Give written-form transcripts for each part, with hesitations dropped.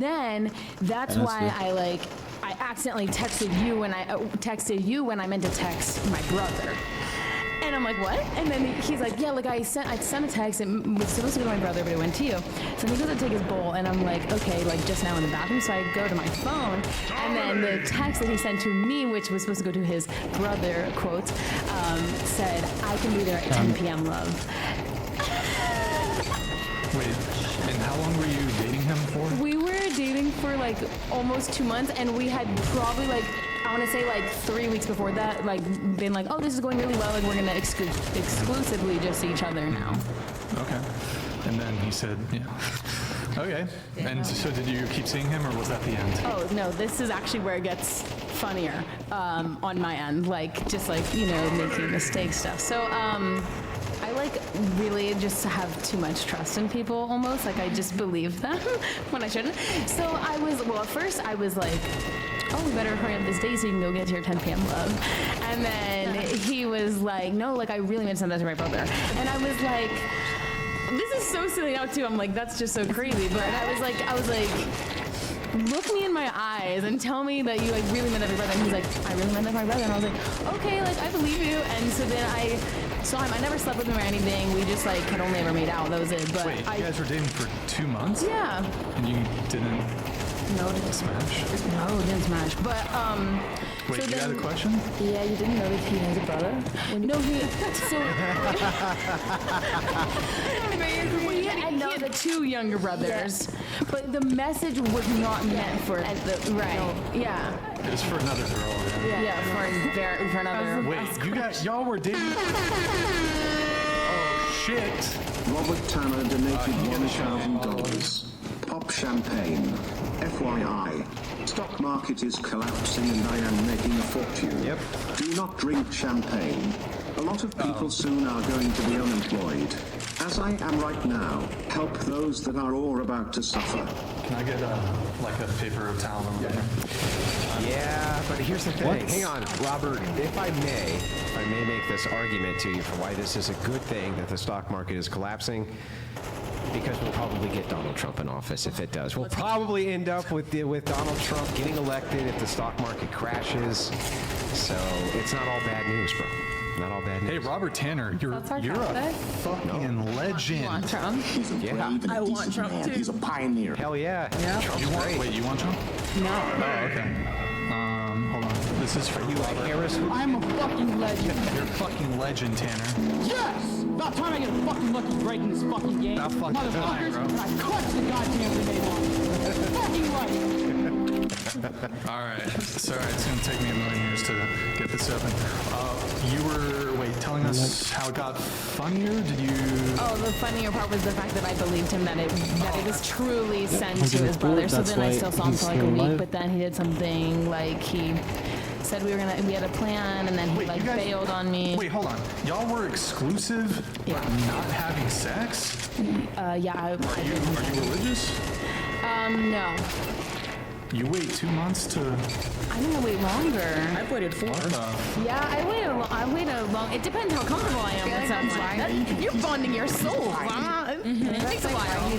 Then that's why I accidentally texted you when I meant to text my brother. And I'm like, what? And then he's like, yeah, like I sent a text. It was supposed to go to my brother, but it went to you. So he goes to take his bowl, and I'm like, okay, like just now in the bathroom. So I go to my phone, and then the text that he sent to me, which was supposed to go to his brother, quotes, said, I can be there at 10 p.m., love. Wait, and how long were you dating him for? We were dating for like almost 2 months, and we had probably like, I want to say like 3 weeks before that, like been like, oh, this is going really well, and we're gonna exclusively just see each other now. Okay. And then he said, yeah. Okay. And so did you keep seeing him, or was that the end? Oh no, this is actually where it gets funnier on my end, like just like, you know, making mistake stuff. So I like really just have too much trust in people almost, like I just believe them when I shouldn't. So I was, well, at first I was like, oh, we better hurry up this day so you can go get to your 10 p.m. love. And then he was like, no, like I really meant to send that to my brother. And I was like, this is so silly now too. I'm like, that's just so crazy. But I was like, look me in my eyes and tell me that you like really meant that to my brother. And he's like, I really meant that to my brother. And I was like, okay, like I believe you. And so then I saw him. I never slept with him or anything. We just like had only ever made out. That was it. But wait, you guys were dating for 2 months? Yeah. And you didn't? No, didn't smash. No, didn't smash. But wait, so you had a question? Yeah, you didn't know that he has a brother. No, he. So he had 2 younger brothers, but the message was not meant for right. Yeah. It was for another girl. Yeah, for another. Wait, y'all were dating? Oh shit! Robert Tanner donated $1,000. Pop champagne. FYI. Stock market is collapsing and I am making a fortune. Yep. Do not drink champagne. A lot of people soon are going to be unemployed. As I am right now, help those that are or about to suffer. Can I get like a paper towel or whatever? Yeah, but here's the thing. Hang on, Robert, if I may make this argument to you for why this is a good thing that the stock market is collapsing. Because we'll probably get Donald Trump in office if it does. We'll probably end up with Donald Trump getting elected if the stock market crashes. So it's not all bad news, bro. Not all bad news. Hey, Robert Tanner, you're a fucking legend. You want Trump? He's a brave and I want Trump man. too. He's a pioneer. Hell yeah. Trump's great. Wait, you want Trump? No. Oh, okay. Hold on. This is for you, Robert. Harris. I'm a fucking legend. You're a fucking legend, Tanner. Yes! About time I get a fucking lucky break in this fucking game. About fucking time, Motherfuckers, bro. and I clutch the goddamn grenade launcher. Fucking right. Alright, sorry, it's gonna take me a million years to get this open. You were, telling us how it got funnier? Did you... Oh, the funnier part was the fact that I believed him that it was truly sent to his brother. So then I still saw him for like a week, but then he did something like he said we had a plan, and then he bailed on me. Wait, hold on. Y'all were exclusive, but not having sex? Yeah. Are you religious? No. You wait 2 months to... I'm gonna wait longer. I've waited 4. Yeah, I waited long. It depends how comfortable I am with someone. You're bonding your souls. It takes a while.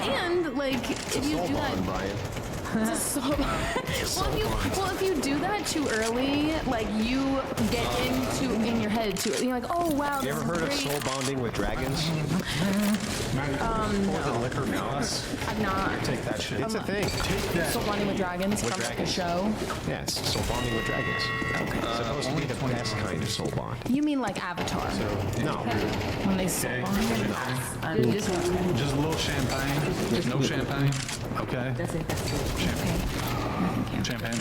And like, if you do that... Brian. Well, if you do that too early, like you get in your head too. You're like, oh wow. You ever heard of soul bonding with dragons? Or the liquor mouse? I'm not. Take that shit. It's a thing. Take that. Soul bonding with dragons from like a show. Yes, soul bonding with dragons. Okay. It's supposed to be the best kind of soul bond. You mean like Avatar? No. When they soul bond. Just a little champagne. No champagne. Okay. That's it. Champagne. Champagne.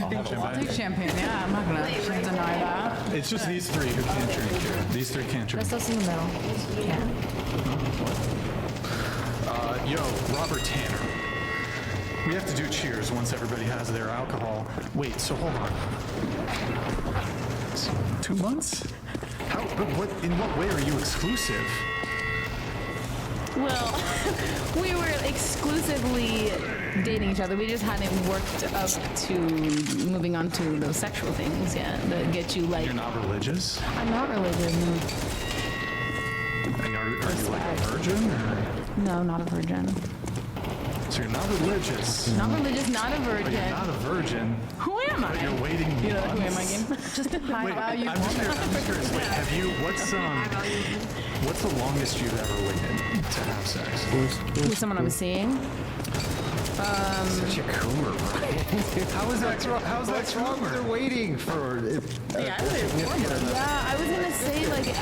I'll take champagne. Yeah, I'm not gonna deny that. It's just these three who can't drink here. These three can't drink. Let's in the middle. Yeah. Yo, Robert Tanner. We have to do cheers once everybody has their alcohol. Wait, so hold on. 2 months? How? But in what way are you exclusive? Well, we were exclusively dating each other. We just hadn't worked up to moving on to those sexual things yet that get you like... You're not religious? I'm not religious, no. And are you like a virgin? Or? No, not a virgin. So you're not religious. Not religious, not a But you're virgin. not a virgin. Who am I? But you're waiting You know, who am I months. game? Just a high Wait, value. I'm just curious. Wait, have you? What's the longest you've ever waited to have sex? With someone I was seeing. Such a coomer, Brian. How is that? How's that What's wrong with her waiting for? Yeah, I was gonna say like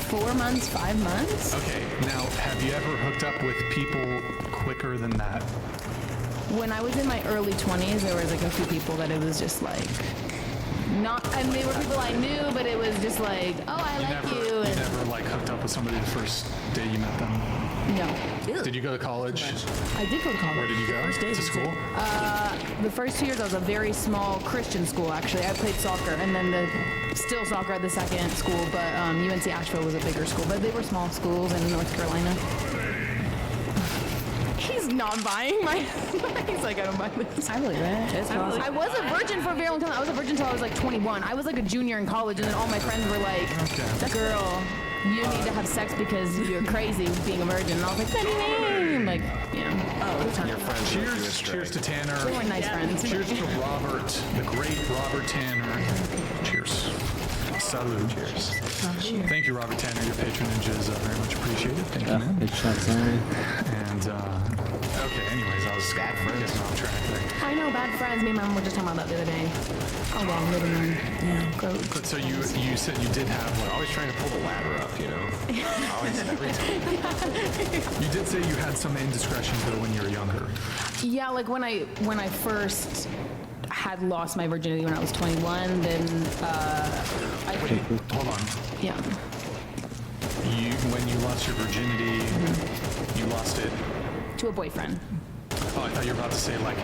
4 months, 5 months. Okay, now have you ever hooked up with people quicker than that? When I was in my early 20s, there was like a few people that it was just like not, and they were people I knew, but it was just like, oh, I like you. You And never like hooked up with somebody the first day you met them? no, Did you go to college? I did go to college. Where did you go? To school? The first 2 years, I was a very small Christian school. Actually, I played soccer, and then still soccer at the second school. But UNC Asheville was a bigger school, but they were small schools in North Carolina. He's not buying my. He's like, I don't buy this. I believe it. It's awesome. I was a virgin for a very long time. I was a virgin until I was like 21. I was like a junior in college, and then all my friends were like, "Girl, you need to have sex because you're crazy being a virgin." And I was like, "Daddy, like, yeah." Your friends Cheers to Tanner. They were nice friends. Cheers to Robert, the great Robert Tanner. Cheers. Salud. Cheers. Thank you, Robert Tanner. Your patronage is very much appreciated. Thank you, man. Big shots, sorry. And, okay, anyways, I was Bad friends. getting off track there. I know, bad friends. Me and my mom were just talking about that the other day. Oh, well, living room. Yeah, gross. But so you said you did have, like, Always trying to pull the ladder up, you know. Always, every time. you did say you had some indiscretions though when you were younger. Yeah, like when I first had lost my virginity when I was 21, then I Wait, hold on. yeah. When you lost your virginity, you lost it. To a boyfriend. Oh, I thought you were about to say like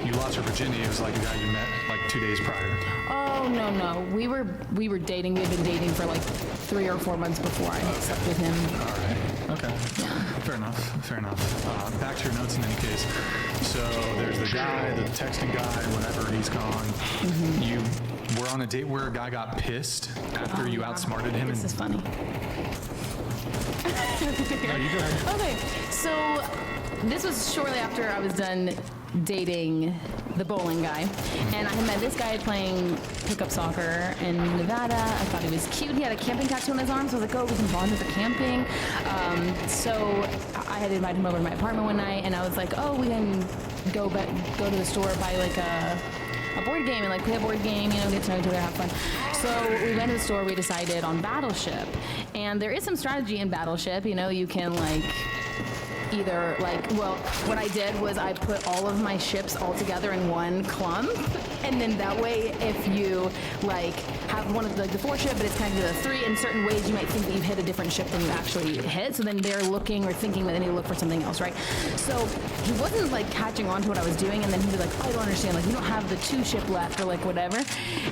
you lost your virginity. It was like a guy you met like 2 days prior. Oh no. We were dating. We had been dating for like 3 or 4 months before I slept with him. All right. Okay. Fair enough. Back to your notes in any case. So there's the guy, the texting guy, whatever, he's gone. You were on a date where a guy got pissed after you outsmarted him. This is funny. No, you go ahead. Okay, so this was shortly after I was done dating the bowling guy, and I had met this guy playing pickup soccer in Nevada. I thought he was cute. He had a camping tattoo on his arm, so I was like, oh, we can bond over camping. So I had invited him over to my apartment one night, and I was like, oh, we can go to the store, buy like a board game and like play a board game, you know, get to know each other, have fun. So we went to the store, we decided on Battleship. And there is some strategy in Battleship, you know, you can like either like, well, what I did was I put all of my ships all together in one clump, and then that way if you like have one of the 4 ship but it's connected to the 3, in certain ways you might think that you hit a different ship than you actually hit, so then they're looking or thinking that they need to look for something else, right? So he wasn't like catching on to what I was doing, and then he'd be like, oh, I don't understand, like you don't have the 2 ship left or like whatever.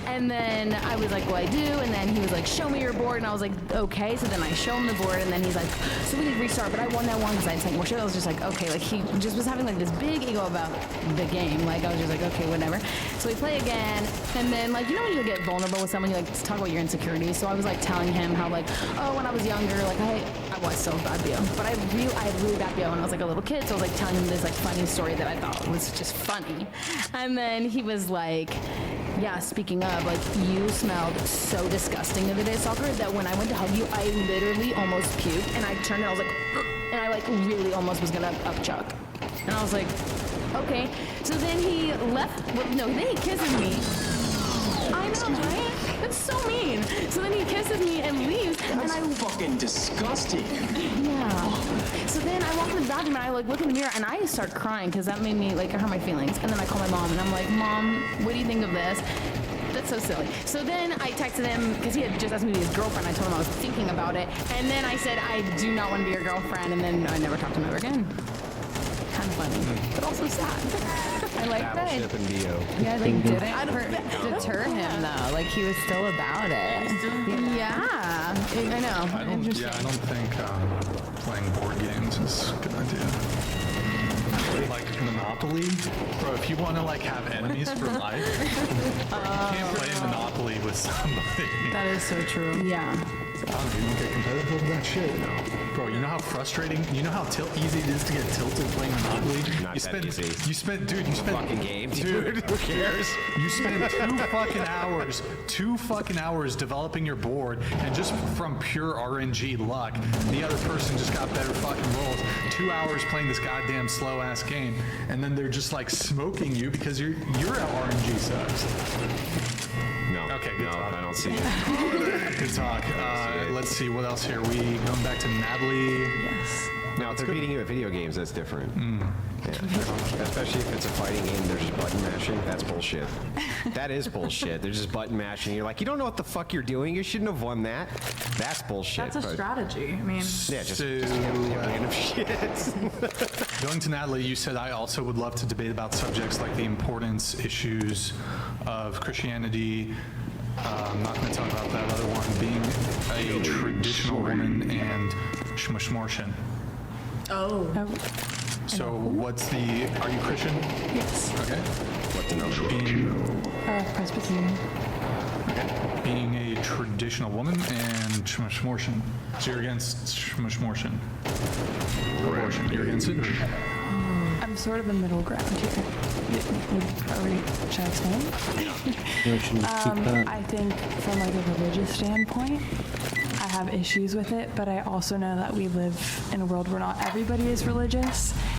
And then I was like, well, I do, and then he was like, show me your board, and I was like, okay. So then I show him the board, and then he's like, so we need to restart, but I won that one because I had second more ship. I was just like, okay, like he just was having like this big ego about the game. Like I was just like, okay, whatever. So we play again, and then like, you know when you get vulnerable with someone, you like talk about your insecurities. So I was like telling him how like, oh, when I was younger, like I was so bad BO, but I had really bad BO when I was like a little kid. So I was like telling him this like funny story that I thought was just funny. And then he was like, yeah, speaking of, like, you smelled so disgusting the other day, soccer, that when I went to hug you, I literally almost puked, and I turned and I was like, ugh, and I like really almost was gonna upchuck. And I was like, okay. So then he left, well, no, then he kisses me. I know, right? That's so mean. So then he kisses me and leaves, and I fucking disgusting. yeah. So then I walk in the bathroom and I like look in the mirror and I start crying because that made me like hurt my feelings. And then I call my mom and I'm like, Mom, what do you think of this? That's so silly. So then I texted him because he had just asked me to be his girlfriend. I told him I was thinking about it, and then I said I do not want to be your girlfriend, and then I never talked to him ever again. Kind of funny, but also sad. I like that. Battleship and BO. Yeah, like didn't deter him though. Like he was still about it. Yeah, I know. I don't think playing board games is a good idea. Like Monopoly, bro. If you want to like have enemies for life, bro, you can't play Monopoly with somebody. That is so true. Yeah. You don't get competitive over that shit. No. Bro, you know how frustrating, you know how easy it is to get tilted playing Monopoly? Not that easy. You spent Fucking game, dude. Who cares? You spent 2 fucking hours developing your board, and just from pure RNG luck, the other person just got better fucking rolls. 2 hours playing this goddamn slow ass game, and then they're just like smoking you because you're at RNG sucks. No. Okay, good talk. I don't see it. Good talk. Let's see what else here. We going back to Natalie. Yes. Now, if they're beating you at video games, that's different. Yeah. Especially if it's a fighting game, they're just button mashing. That's bullshit. That is bullshit. They're just button mashing. You're like, you don't know what the fuck you're doing. You shouldn't have won that. That's bullshit. That's a strategy. I mean, Yeah, just random shit. Going to Natalie, you said I also would love to debate about subjects like the importance issues of Christianity. I'm not going to talk about that other one, being a traditional woman and shmushmorshin. oh, So what's the, are you Christian? Yes. Okay. What the number? Being, Presbyterian. okay. Being a traditional woman and shmushmorshin. So you're against shmushmorshin. Abortion. You're against it? Or? I'm sort of a middle ground here. Should I explain? I think from like a religious standpoint, I have issues with it, but I also know that we live in a world where not everybody is religious,